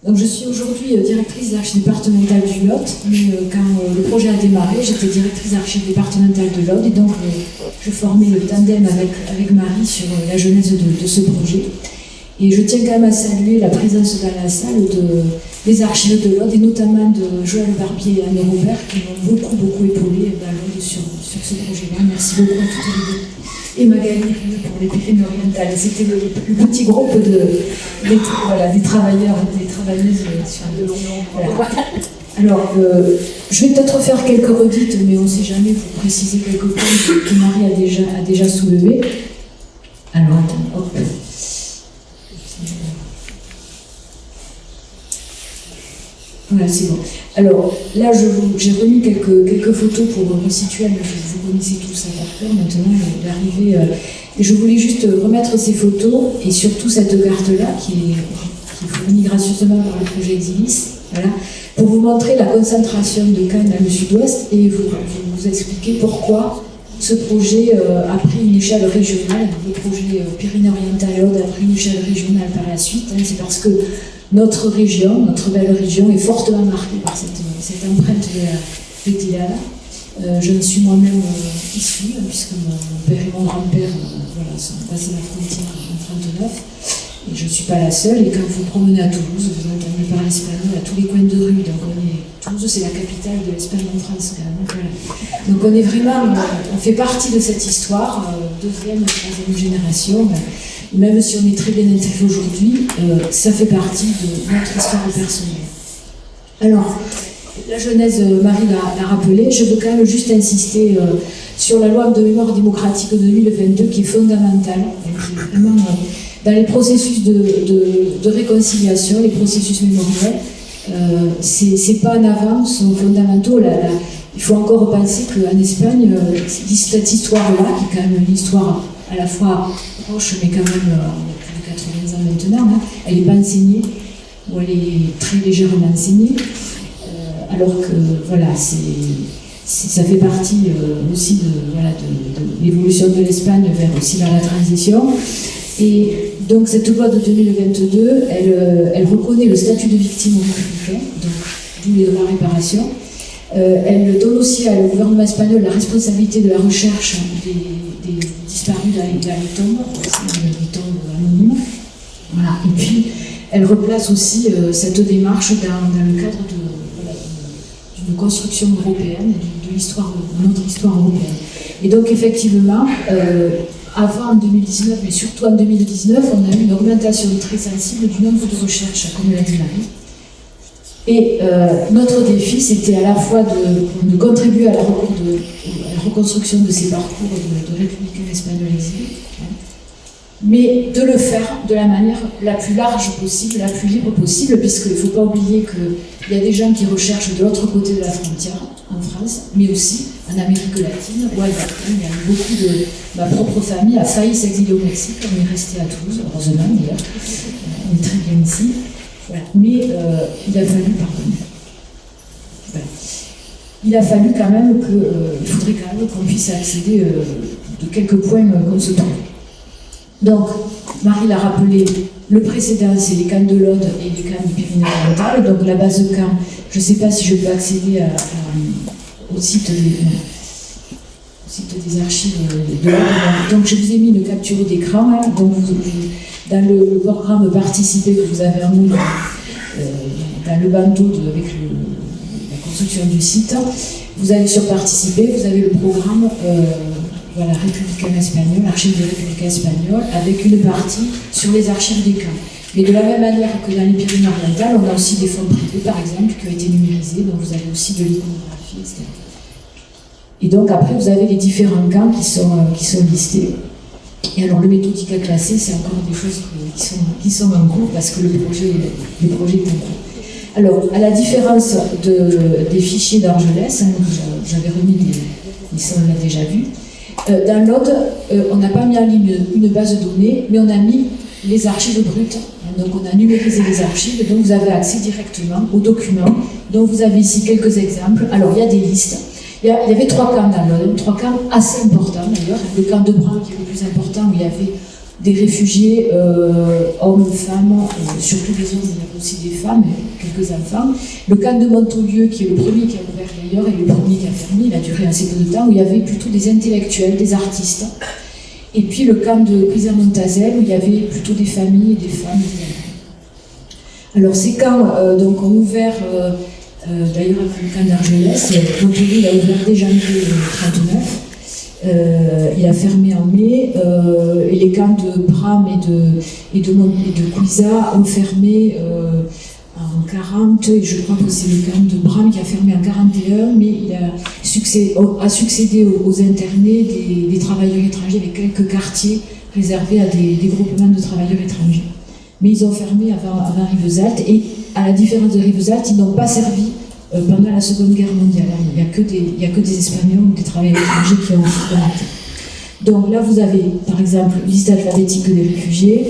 Donc je suis aujourd'hui directrice d'archives départementales du Lot, mais quand le projet a démarré, j'étais directrice d'archives départementales de l'Aude, et donc je formais le tandem avec Marie sur la genèse de ce projet. Et je tiens quand même à saluer la présence dans la salle des archives de l'Aude, et notamment de Joël Barbier et Anne Robert, qui m'ont beaucoup épaulé dans l'Aude sur ce projet-là. Merci beaucoup à toutes les deux. Et Magali pour les Pyrénées-Orientales. C'était le petit groupe des travailleurs et des travailleuses sur le long. Voilà. Alors, je vais peut-être faire quelques redites, mais on ne sait jamais, pour préciser quelques points que Marie a déjà soulevés. Alors, attends, hop. Voilà, c'est bon. Alors, là, j'ai remis quelques photos pour resituer, mais vous connaissez tout ça par cœur, maintenant, l'arrivée. Et je voulais juste remettre ces photos, et surtout cette carte-là, qui est fournie gracieusement par le projet Exilis, voilà, pour vous montrer la concentration de Cannes dans le sud-ouest, et vous expliquer pourquoi ce projet a pris une échelle régionale. Le projet Pyrénées-Orientales a pris une échelle régionale par la suite. C'est parce que notre région, notre belle région, est fortement marquée par cette empreinte de Tillala. Je ne suis moi-même issue, puisque mon père et mon grand-père sont passés la frontière en 1939. Et je ne suis pas la seule. Et quand vous promenez à Toulouse, vous entendez parler espagnol à tous les coins de rue. Donc Toulouse, c'est la capitale de l'Espagne en France, quand même. Voilà. Donc on est vraiment, on fait partie de cette histoire, deuxième, troisième génération. Même si on est très bien intégré aujourd'hui, ça fait partie de notre histoire personnelle. Alors, la genèse, Marie l'a rappelé, je veux quand même juste insister sur la loi de mémoire démocratique de 2022 qui est fondamentale, qui est vraiment dans les processus de réconciliation, les processus mémoriels. Ces pas en avant sont fondamentaux. Il faut encore penser qu'en Espagne, cette histoire-là, qui est quand même une histoire à la fois proche, mais quand même plus de 80 ans maintenant, elle n'est pas enseignée, ou elle est très légèrement enseignée, alors que voilà, ça fait partie aussi de l'évolution de l'Espagne vers la transition. Et donc cette loi de 2022, elle reconnaît le statut de victime aux républicains, donc d'où les droits à réparation. Elle donne aussi au gouvernement espagnol la responsabilité de la recherche des disparus dans les tombes, les tombes anonymes. Voilà. Et puis, elle replace aussi cette démarche dans le cadre d'une construction européenne, de notre histoire européenne. Et donc, effectivement, avant en 2019, mais surtout en 2019, on a eu une augmentation très sensible du nombre de recherches, comme l'a dit Marie. Et notre défi, c'était à la fois de contribuer à la reconstruction de ces parcours de républicains espagnols exilés, mais de le faire de la manière la plus large possible, la plus libre possible, puisqu'il ne faut pas oublier qu'il y a des gens qui recherchent de l'autre côté de la frontière, en France, mais aussi en Amérique latine ou ailleurs. Il y a eu beaucoup de... Ma propre famille a failli s'exiler au Mexique, on est resté à Toulouse, heureusement d'ailleurs, on est très bien ici. Voilà. Mais il a fallu, il a fallu quand même il faudrait quand même qu'on puisse accéder de quelques points qu'on se trouve. Donc, Marie l'a rappelé, le précédent, c'est les camps de l'Aude et les camps du Pyrénées-Orientales. Donc la base de camp, je ne sais pas si je peux accéder au site des archives de l'Aude. Donc je vous ai mis une capture d'écran. Hein. Donc dans le programme participer que vous avez en ligne, dans le bandeau avec la construction du site, vous allez sur participer, vous avez le programme républicain espagnol, archives des républicains espagnols, avec une partie sur les archives des camps. Mais de la même manière que dans les Pyrénées-Orientales, on a aussi des fonds privés, par exemple, qui ont été numérisés, donc vous avez aussi de l'iconographie, etc. Et donc après, vous avez les différents camps qui sont listés. Et alors le méthodique classé, c'est encore des choses qui sont en cours parce que le projet est en cours. Alors, à la différence des fichiers d'Argelès, hein, j'avais remis mais ça on l'a déjà vu, dans l'Aude, on n'a pas mis en ligne une base de données, mais on a mis les archives brutes. Donc on a numérisé les archives, donc vous avez accès directement aux documents. Donc vous avez ici quelques exemples. Alors il y a des listes. Il y avait 3 camps dans l'Aude, 3 camps assez importants d'ailleurs. Le camp de Bran qui est le plus important, où il y avait des réfugiés, hommes, femmes, surtout des hommes, il y avait aussi des femmes, quelques enfants. Le camp de Montaulieu, qui est le premier qui a ouvert d'ailleurs, et le premier qui a fermé, il a duré assez peu de temps, où il y avait plutôt des intellectuels, des artistes. Et puis le camp de Prizren-Montazel, où il y avait plutôt des familles et des femmes. Alors ces camps donc, ont ouvert, d'ailleurs avec le camp d'Argelès, Montaulieu a ouvert dès janvier 1939. Il a fermé en mai, et les camps de Bram et de Cuisa ont fermé en 40, et je crois que c'est le camp de Bram qui a fermé en 41, mais il a succédé aux internés des travailleurs étrangers, avec quelques quartiers réservés à des groupements de travailleurs étrangers. Mais ils ont fermé avant Rivesaltes, et à la différence de Rivesaltes, ils n'ont pas servi pendant la Seconde Guerre mondiale. Il n'y a que des Espagnols ou des travailleurs étrangers qui ont arrêté. Donc là, vous avez, par exemple, liste alphabétique des réfugiés.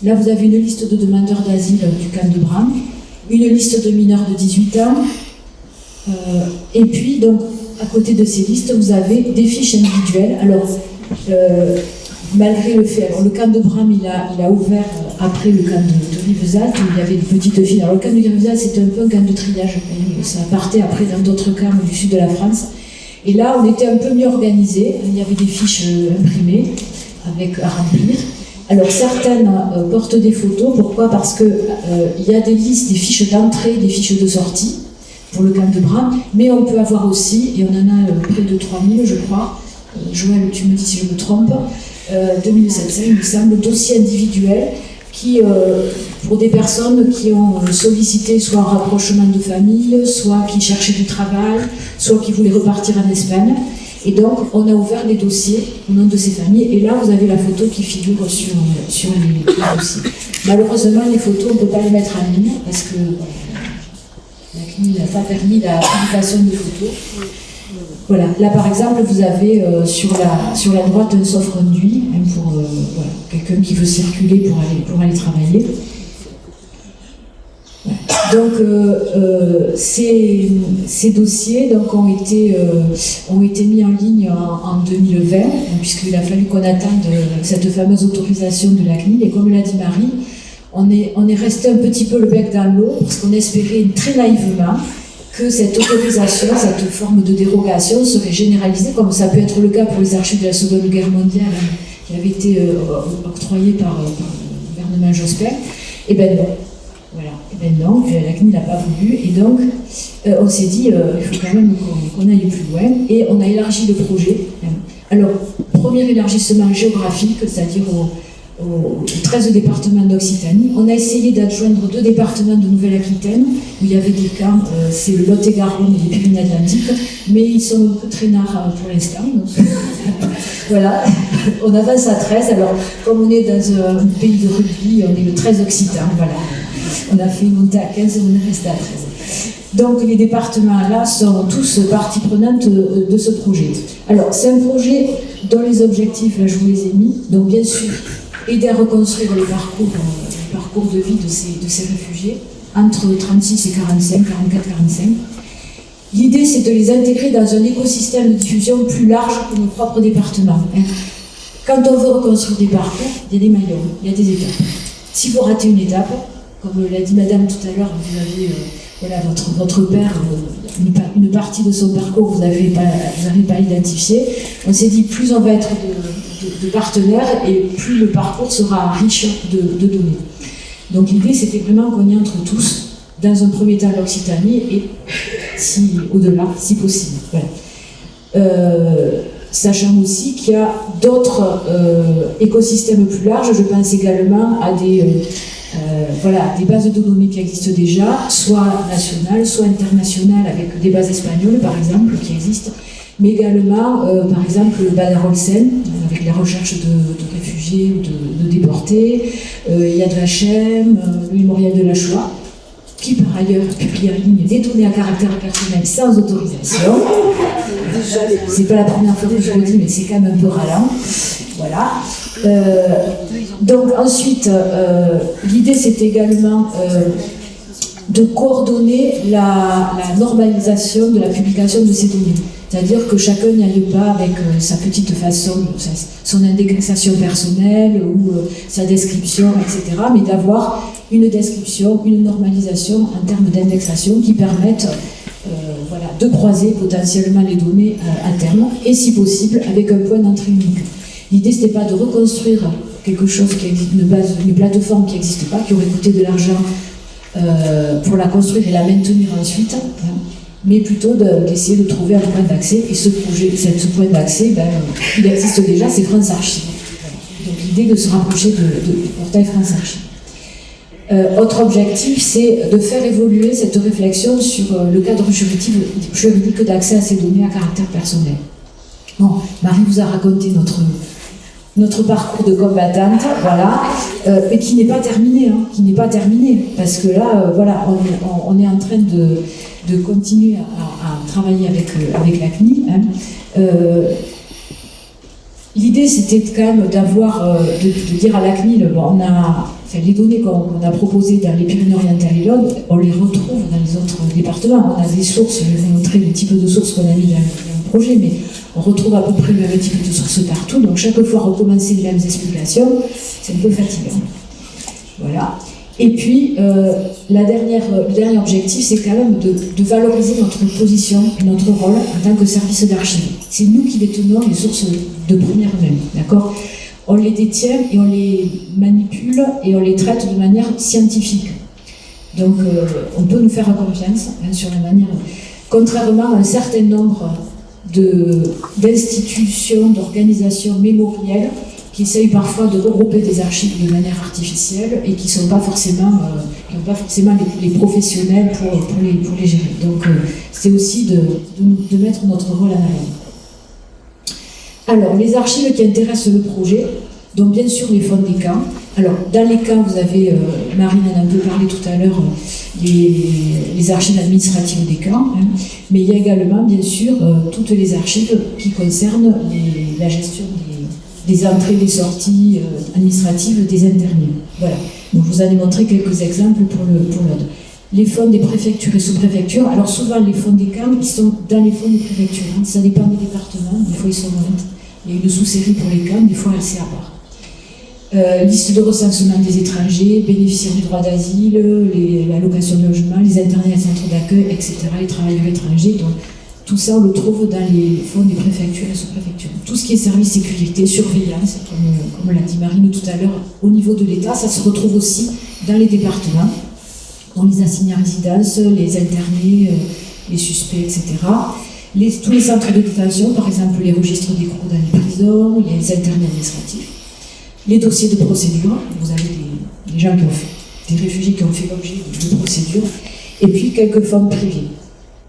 Là, vous avez une liste de demandeurs d'asile du camp de Bram, une liste de mineurs de 18 ans, et puis, donc, à côté de ces listes, vous avez des fiches individuelles. Alors, malgré le fait, alors le camp de Bram, il a ouvert après le camp de Rivesaltes, où il y avait des petites filles. Alors le camp de Rivesaltes, c'était un peu un camp de triage. Ça partait après dans d'autres camps du sud de la France. Et là, on était un peu mieux organisé. Il y avait des fiches imprimées à remplir. Alors certaines portent des photos. Pourquoi ? Parce que il y a des listes, des fiches d'entrée, des fiches de sortie pour le camp de Bram. Mais on peut avoir aussi, et on en a près de 3000, je crois. Joël, tu me dis si je me trompe. 2700, il me semble, dossiers individuels qui, pour des personnes qui ont sollicité soit un rapprochement de famille, soit qui cherchaient du travail, soit qui voulaient repartir en Espagne. Et donc, on a ouvert les dossiers au nom de ces familles. Et là, vous avez la photo qui figure sur les dossiers. Malheureusement, les photos, on ne peut pas les mettre en ligne parce que la CNIL n'a pas permis la publication des photos. Voilà, là par exemple, vous avez sur la droite un sauf-conduit, hein, pour voilà, quelqu'un qui veut circuler pour aller travailler. Voilà. Donc ces dossiers donc, ont été mis en ligne en 2020, puisqu'il a fallu qu'on attende cette fameuse autorisation de la CNIL, et comme l'a dit Marie, on est resté un petit peu le bec dans l'eau, parce qu'on espérait très naïvement que cette autorisation, cette forme de dérogation serait généralisée, comme ça peut être le cas pour les archives de la Seconde Guerre mondiale, qui avaient été octroyées par le gouvernement Jospin. Eh bien non. Voilà. Eh bien non, la CNIL n'a pas voulu, et donc on s'est dit, il faut quand même qu'on aille plus loin, et on a élargi le projet. Alors, premier élargissement géographique, c'est-à-dire aux 13 départements d'Occitanie. On a essayé d'adjoindre 2 départements de Nouvelle-Aquitaine, où il y avait des camps, c'est le Lot-et-Garonne et les Pyrénées-Atlantiques, mais ils sont un peu traînards pour l'instant. Voilà, on avance à 13. Alors, comme on est dans un pays de rugby, on est le 13 occitan, voilà. On a fait une montée à 15 et on est resté à 13. Donc, les départements-là sont tous partie prenante de ce projet. Alors, c'est un projet dont les objectifs, là, je vous les ai mis. Donc, bien sûr, aider à reconstruire les parcours de vie de ces réfugiés entre 36 et 45, 44-45. L'idée, c'est de les intégrer dans un écosystème de diffusion plus large que nos propres départements. Quand on veut reconstruire des parcours, il y a des maillons, il y a des étapes. Si vous ratez une étape, comme l'a dit Madame tout à l'heure, vous avez voilà, votre père, une partie de son parcours, vous n'avez pas identifié. On s'est dit, plus on va être de partenaires, et plus le parcours sera riche de données. Donc l'idée, c'était vraiment qu'on y entre tous, dans un premier temps l'Occitanie, et au-delà, si possible. Voilà. Sachant aussi qu'il y a d'autres écosystèmes plus larges. Je pense également à des bases de données qui existent déjà, soit nationales, soit internationales, avec des bases espagnoles, par exemple, qui existent, mais également, par exemple, le Badarolsen, avec la recherche de réfugiés ou de déportés, Yad Vashem, le mémorial de la Shoah, qui par ailleurs publie en ligne des données à caractère personnel sans autorisation. C'est pas la première fois que je le dis, mais c'est quand même un peu ralent. Voilà. Donc ensuite, l'idée c'est également de coordonner la normalisation de la publication de ces données. C'est-à-dire que chacun n'y aille pas avec sa petite façon, son indexation personnelle ou sa description, etc., mais d'avoir une description, une normalisation en termes d'indexation qui permettent voilà, de croiser potentiellement les données à terme, et si possible avec un point d'entrée unique. L'idée, ce n'était pas de reconstruire quelque chose qui existe, une plateforme qui n'existe pas, qui aurait coûté de l'argent pour la construire et la maintenir ensuite, hein, mais plutôt d'essayer de trouver un point d'accès. Et ce point d'accès, il existe déjà, c'est France Archives. Donc l'idée de se rapprocher du portail France Archives. Autre objectif, c'est de faire évoluer cette réflexion sur le cadre juridique d'accès à ces données à caractère personnel. Bon, Marie vous a raconté notre parcours de combattante, voilà, mais qui n'est pas terminé, hein, parce que là, voilà, on est en train de continuer à travailler avec la CNIL. Hein. L'idée, c'était quand même d'avoir, de dire à la CNIL, bon, les données qu'on a proposées dans les Pyrénées-Orientales et l'Aude, on les retrouve dans les autres départements. On a des sources, je vais vous montrer le type de sources qu'on a mis dans le projet, mais on retrouve à peu près le même type de sources partout. Donc chaque fois recommencer les mêmes explications, c'est un peu fatigant. Voilà. Et puis, le dernier objectif, c'est quand même de valoriser notre position et notre rôle en tant que service d'archives. C'est nous qui détenons les sources de première main, d'accord ? On les détient et on les manipule et on les traite de manière scientifique. Donc, on peut nous faire confiance hein, sur la manière. Contrairement à un certain nombre d'institutions, d'organisations mémorielles qui essayent parfois de regrouper des archives de manière artificielle et qui n'ont pas forcément les professionnels pour les gérer. Donc, c'est aussi de mettre notre rôle en avant. Alors, les archives qui intéressent le projet, donc bien sûr les fonds des camps. Alors, dans les camps, vous avez, Marine en a un peu parlé tout à l'heure, les archives administratives des camps, hein, mais il y a également, bien sûr, toutes les archives qui concernent la gestion des entrées et des sorties administratives des internés. Voilà. Donc, je vous en ai montré quelques exemples pour l'Aude. Les fonds des préfectures et sous-préfectures, alors souvent les fonds des camps, ils sont dans les fonds des préfectures. Hein, ça dépend des départements, des fois ils sont loin. Il y a une sous-série pour les camps, des fois c'est à part. Liste de recensement des étrangers, bénéficiaires du droit d'asile, l'allocation de logement, les internés à centres d'accueil, etc., les travailleurs étrangers. Donc, tout ça, on le trouve dans les fonds des préfectures et sous-préfectures. Tout ce qui est service sécurité, surveillance, comme l'a dit Marine tout à l'heure, au niveau de l'État, ça se retrouve aussi dans les départements, dans les assignés à résidence, les internés, les suspects, etc. Tous les centres de détention, par exemple les registres d'écrou dans les prisons, les internés administratifs, les dossiers de procédure, vous avez des gens qui ont fait, des réfugiés qui ont fait l'objet de procédures, et puis quelques fonds privés.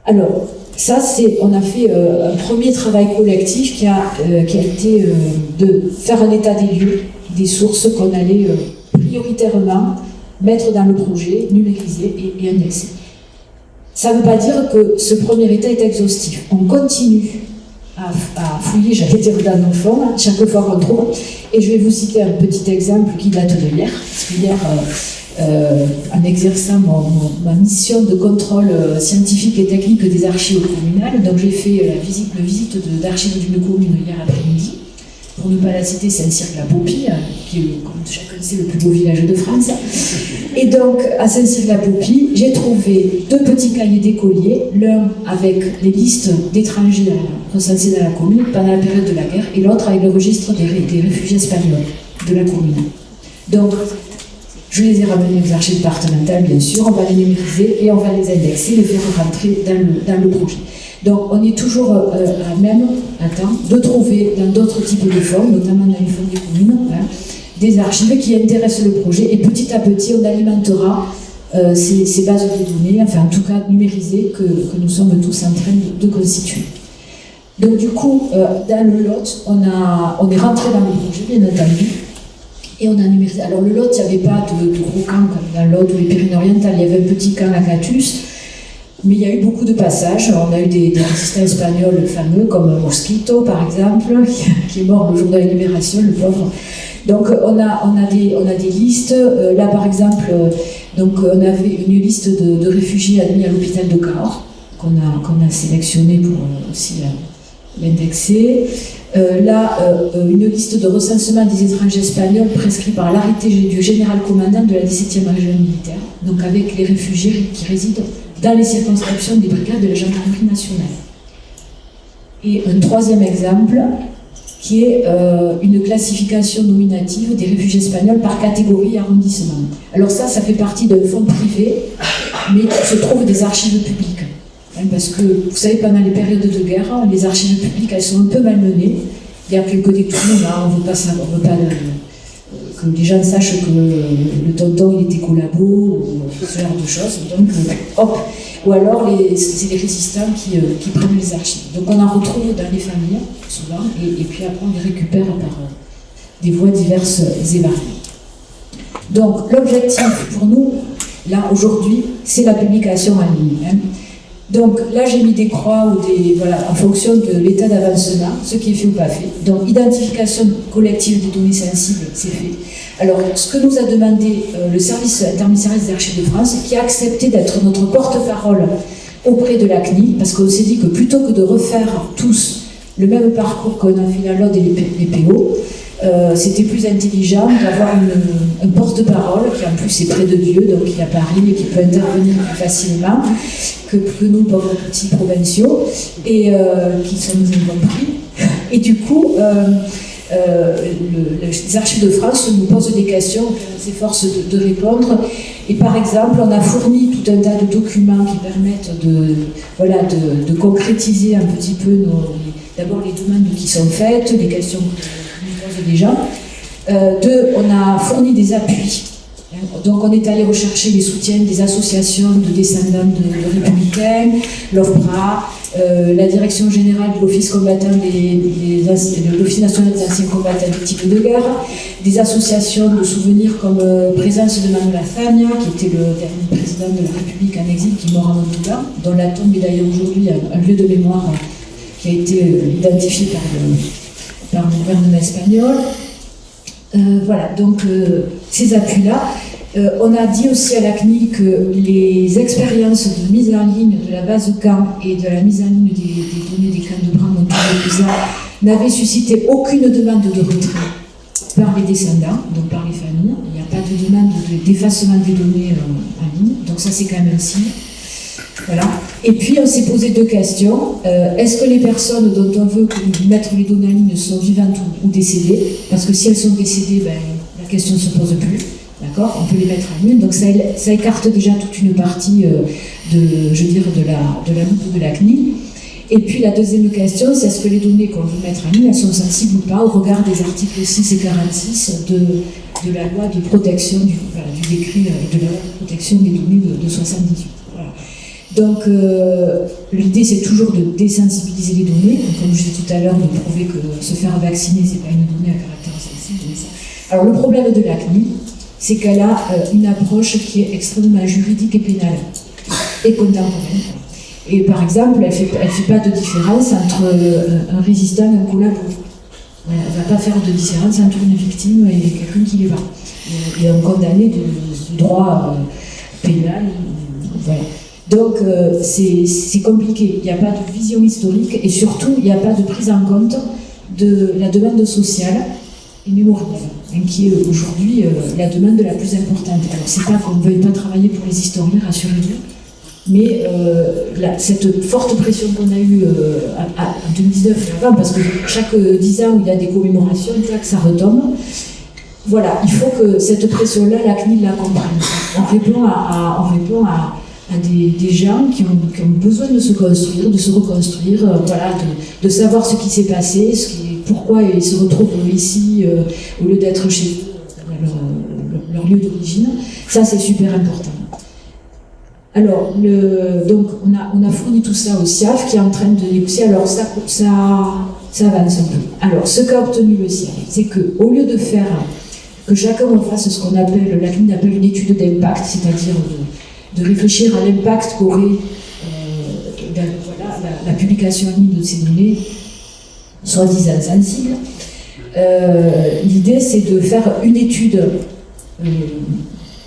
Alors, ça, on a fait un premier travail collectif qui a été de faire un état des lieux, des sources qu'on allait prioritairement mettre dans le projet, numériser et indexer. Ça ne veut pas dire que ce premier état est exhaustif. On continue à fouiller, j'allais dire, dans nos fonds, hein, chaque fois qu'on trouve. Et je vais vous citer un petit exemple qui date de hier. Parce que hier, en exerçant ma mission de contrôle scientifique et technique des archives communales, donc j'ai fait la visite d'archives d'une commune hier après-midi. Pour ne pas la citer, Saint-Cyr-la-Popie, qui est, comme chacun sait, le plus beau village de France. Et donc, à Saint-Cyr-la-Popie, j'ai trouvé 2 petits cahiers d'écoliers, l'un avec les listes d'étrangers recensés dans la commune pendant la période de la guerre, et l'autre avec le registre des réfugiés espagnols de la commune. Donc, je les ai ramenés aux archives départementales, bien sûr, on va les numériser et on va les indexer, les faire rentrer dans le projet. Donc, on est toujours à même temps de trouver dans d'autres types de fonds, notamment dans les fonds des communes, hein, des archives qui intéressent le projet, et petit à petit, on alimentera ces bases de données, enfin en tout cas numérisées, que nous sommes tous en train de constituer. Donc du coup, dans le Lot, on est rentré dans le projet, bien entendu, et on a numérisé. Alors le Lot, il n'y avait pas de gros camps comme dans l'Aude ou les Pyrénées-Orientales, il y avait un petit camp à Catus. Mais il y a eu beaucoup de passages. On a eu des résistants espagnols fameux, comme Mosquito, par exemple, qui est mort le jour de la libération, le pauvre. Donc, on a des listes. Là, par exemple, donc, on avait une liste de réfugiés admis à l'hôpital de Cahors. qu'on a sélectionné pour aussi l'indexer. Une liste de recensement des étrangers espagnols prescrits par l'arrêté du général commandant de la 17e région militaire, donc avec les réfugiés qui résident dans les circonscriptions des brigades de la gendarmerie nationale. Et un troisième exemple, qui est une classification nominative des réfugiés espagnols par catégorie et arrondissement. Alors ça fait partie d'un fonds privé, mais il se trouve des archives publiques. Parce que, vous savez, pendant les périodes de guerre, les archives publiques, elles sont un peu malmenées. Il y a quelques détournements, on ne veut pas que les gens sachent que le tonton, il était collabo, ou ce genre de choses. Donc, hop. Ou alors, c'est les résistants qui prennent les archives. Donc, on en retrouve dans les familles, souvent, et puis après, on les récupère par des voies diverses et variées. Donc, l'objectif pour nous, là, aujourd'hui, c'est la publication en ligne. Donc là, j'ai mis des croix ou en fonction de l'état d'avancement, ce qui est fait ou pas fait. Donc, identification collective des données sensibles, c'est fait. Alors, ce que nous a demandé le service interministériel des archives de France, qui a accepté d'être notre porte-parole auprès de la CNIL, parce qu'on s'est dit que plutôt que de refaire tous le même parcours qu'on a fait la LOD et les PO, c'était plus intelligent d'avoir un porte-parole qui en plus est près de Dieu, donc qui est à Paris et qui peut intervenir plus facilement que nous, pauvres petits provinciaux, et qui sont nous incompris. Et du coup, les archives de France nous posent des questions, on s'efforce de répondre. Et par exemple, on a fourni tout un tas de documents qui permettent de concrétiser un petit peu d'abord les demandes qui sont faites, les questions des gens. On a fourni des appuis. Donc on est allé rechercher les soutiens des associations de descendants de républicains, l'OFPRA, la direction générale de l'Office combattant de l'Office national des anciens combattants victimes de guerre, des associations de souvenirs comme Présence de Manuela Fagna, qui était le dernier président de la République en exil, qui est mort à Montauban, dont la tombe est d'ailleurs aujourd'hui un lieu de mémoire qui a été identifié par le gouvernement espagnol. Voilà, donc ces appuis-là. On a dit aussi à la CNIL que les expériences de mise en ligne de la base camp et de la mise en ligne des données des camps de Bras-Montour n'avaient suscité aucune demande de retrait par les descendants, donc par les familles. Il n'y a pas de demande d'effacement des données en ligne, donc ça c'est quand même un signe. Voilà. Et puis on s'est posé deux questions. Est-ce que les personnes dont on veut mettre les données en ligne sont vivantes ou décédées? Parce que si elles sont décédées, la question ne se pose plus. D'accord, on peut les mettre en ligne. Donc ça écarte déjà toute une partie de la loupe de la CNIL. Et puis la deuxième question, c'est est-ce que les données qu'on veut mettre en ligne, elles sont sensibles ou pas au regard des articles 6 et 46 de la loi de protection du décret de la loi de protection des données de 78. Voilà. Donc l'idée c'est toujours de désensibiliser les données, donc, comme je disais tout à l'heure, de prouver que se faire vacciner c'est pas une donnée à caractère sensible. Alors le problème de la CNIL, c'est qu'elle a une approche qui est extrêmement juridique et pénale et contemporaine. Et par exemple, elle fait pas de différence entre un résistant et un collabo. Elle ne va pas faire de différence entre une victime et quelqu'un qui les va. Et un condamné de droit pénal. Voilà. Donc c'est compliqué. Il n'y a pas de vision historique et surtout il n'y a pas de prise en compte de la demande sociale et mémorielle, qui est aujourd'hui la demande la plus importante. Alors c'est pas qu'on ne veuille pas travailler pour les historiens, rassurez-vous, mais cette forte pression qu'on a eue en 2019 et avant, parce que chaque 10 ans où il y a des commémorations, ça retombe. Voilà, il faut que cette pression-là, la CNIL la comprenne. On répond à des gens qui ont besoin de se construire, de se reconstruire, de savoir ce qui s'est passé, pourquoi ils se retrouvent ici au lieu d'être chez eux, leur lieu d'origine. Ça, c'est super important. Alors, donc, on a fourni tout ça au SIAF qui est en train de négocier. Alors, ça avance un peu. Alors, ce qu'a obtenu le SIAF, c'est qu'au lieu de faire que chacun fasse ce qu'on appelle, la CNIL appelle une étude d'impact, c'est-à-dire de réfléchir à l'impact qu'aurait la publication en ligne de ces données, soi-disant sensibles. L'idée, c'est de faire une étude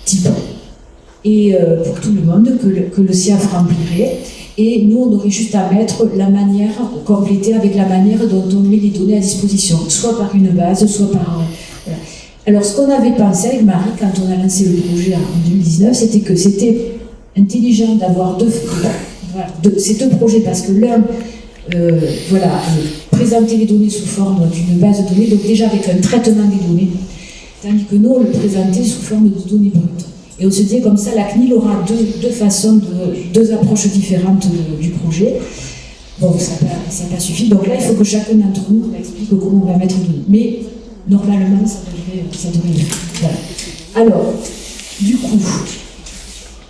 type, et pour tout le monde, que le SIAF remplirait, Et nous, on aurait juste à mettre la manière, compléter avec la manière dont on met les données à disposition, soit par une base, soit par... voilà. Alors, ce qu'on avait pensé avec Marie, quand on a lancé le projet en 2019, c'était que c'était intelligent d'avoir ces deux projets, parce que l'un, présenter les données sous forme d'une base de données, donc déjà avec un traitement des données, tandis que nous, on le présentait sous forme de données brutes. Et on se disait comme ça, la CNIL aura deux approches différentes du projet. Bon, ça n'a pas suffi. Donc là, il faut que chacun d'entre nous explique comment on va mettre les données. Mais normalement, ça devrait être. Voilà. Alors, du coup,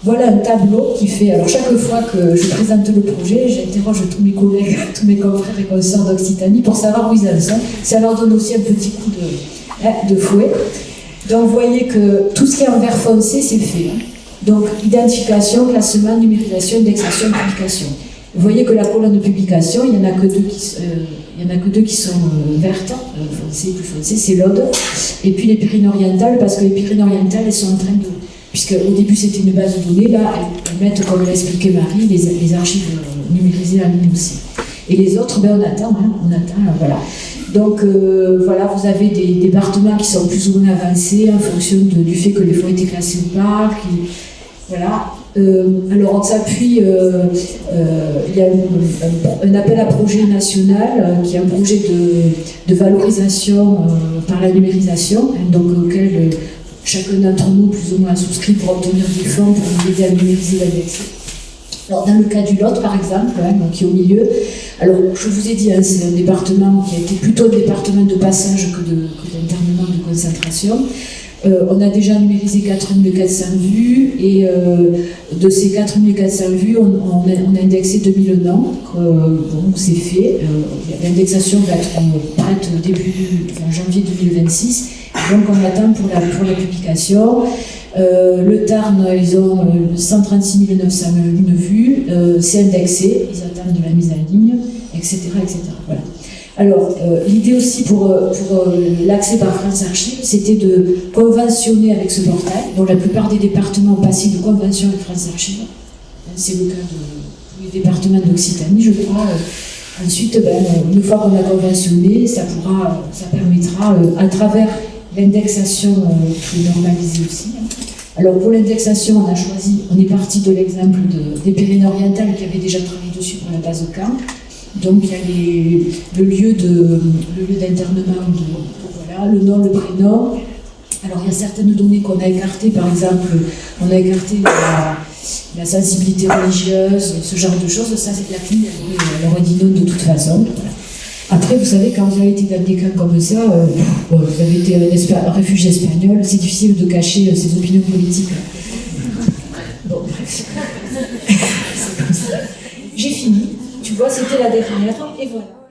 voilà un tableau qui fait... Alors, chaque fois que je présente le projet, j'interroge tous mes collègues, tous mes confrères et consoeurs d'Occitanie pour savoir où ils en sont. Ça leur donne aussi un petit coup de fouet. Donc, vous voyez que tout ce qui est en vert foncé, c'est fait. Donc, identification, classement, numérisation, indexation, publication. Vous voyez que la colonne de publication, il n'y en a que deux qui sont vertes, foncées, plus foncées, c'est l'Aude. Et puis les Pyrénées-Orientales, parce que les Pyrénées-Orientales, elles sont en train de... Puisque au début, c'était une base de données, là, elles mettent, comme l'a expliqué Marie, les archives numérisées en ligne aussi. Et les autres, on attend, voilà. Donc, voilà, vous avez des départements qui sont plus ou moins avancés en fonction du fait que les fonds étaient classés ou pas. Voilà. Alors, on s'appuie, il y a un appel à projet national qui est un projet de valorisation par la numérisation, donc auquel chacun d'entre nous, plus ou moins, a souscrit pour obtenir des fonds pour nous aider à numériser l'indexer. Alors, dans le cas du Lot, par exemple, qui est au milieu, alors je vous ai dit, c'est un département qui a été plutôt un département de passage que d'internement de concentration. On a déjà numérisé 4400 vues et de ces 4400 vues, on a indexé 2000 noms. Bon, c'est fait. L'indexation va être prête janvier 2026. Donc on attend pour la publication. Le Tarn, ils ont 136 901 vues. C'est indexé. Ils attendent de la mise en ligne, etc. Voilà. Alors, l'idée aussi pour l'accès par France Archives, c'était de conventionner avec ce portail, dont la plupart des départements ont passé de convention avec France Archives. C'est le cas de tous les départements d'Occitanie, je crois. Ensuite, une fois qu'on a conventionné, ça permettra, à travers l'indexation qui est normalisée aussi. Alors, pour l'indexation, on est parti de l'exemple des Pyrénées-Orientales qui avaient déjà travaillé dessus pour la base de Caen. Donc il y a le lieu d'internement, voilà, le nom, le prénom. Alors il y a certaines données qu'on a écartées, par exemple, on a écarté la sensibilité religieuse, ce genre de choses. Ça, c'est que la CNIL, elle aurait dit non de toute façon. Voilà. Après, vous savez, quand vous avez été dans des cas comme ça, vous avez été un réfugié espagnol, c'est difficile de cacher ses opinions politiques. Bon, bref. C'est comme ça. J'ai fini. Tu vois, c'était la dernière, et voilà.